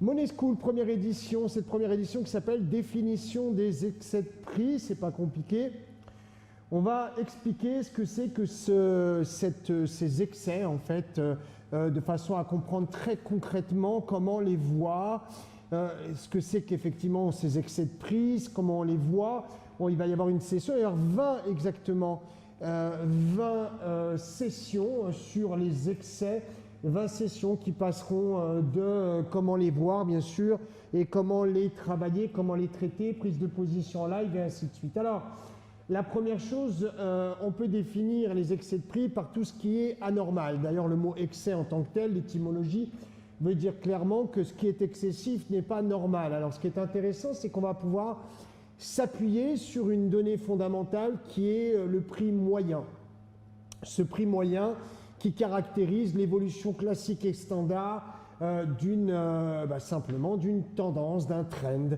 Money School, première édition, cette première édition qui s'appelle Définition des excès de prix, c'est pas compliqué. On va expliquer ce que c'est que ces excès, en fait, de façon à comprendre très concrètement comment on les voit, ce que c'est qu'effectivement ces excès de prix, comment on les voit. Bon, il va y avoir une session, d'ailleurs 20 exactement, 20 sessions sur les excès, 20 sessions qui passeront de comment les voir, bien sûr, et comment les travailler, comment les traiter, prise de position en live et ainsi de suite. Alors, la première chose, on peut définir les excès de prix par tout ce qui est anormal. D'ailleurs, le mot excès en tant que tel, l'étymologie, veut dire clairement que ce qui est excessif n'est pas normal. Alors, ce qui est intéressant, c'est qu'on va pouvoir s'appuyer sur une donnée fondamentale qui est le prix moyen. Ce prix moyen qui caractérise l'évolution classique et standard simplement d'une tendance, d'un trend.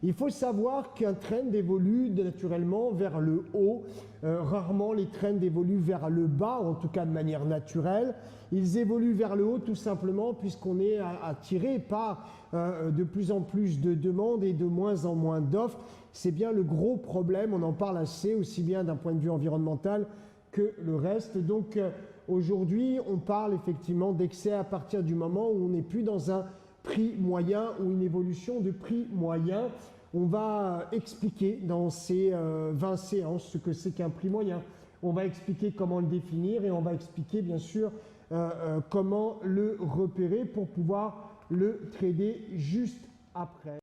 Il faut savoir qu'un trend évolue naturellement vers le haut. Rarement les trends évoluent vers le bas, en tout cas de manière naturelle. Ils évoluent vers le haut tout simplement puisqu'on est attiré par de plus en plus de demandes et de moins en moins d'offres. C'est bien le gros problème, on en parle assez, aussi bien d'un point de vue environnemental que le reste. Donc aujourd'hui, on parle effectivement d'excès à partir du moment où on n'est plus dans un prix moyen ou une évolution de prix moyen. On va expliquer dans ces 20 séances ce que c'est qu'un prix moyen. On va expliquer comment le définir et on va expliquer bien sûr comment le repérer pour pouvoir le trader juste après.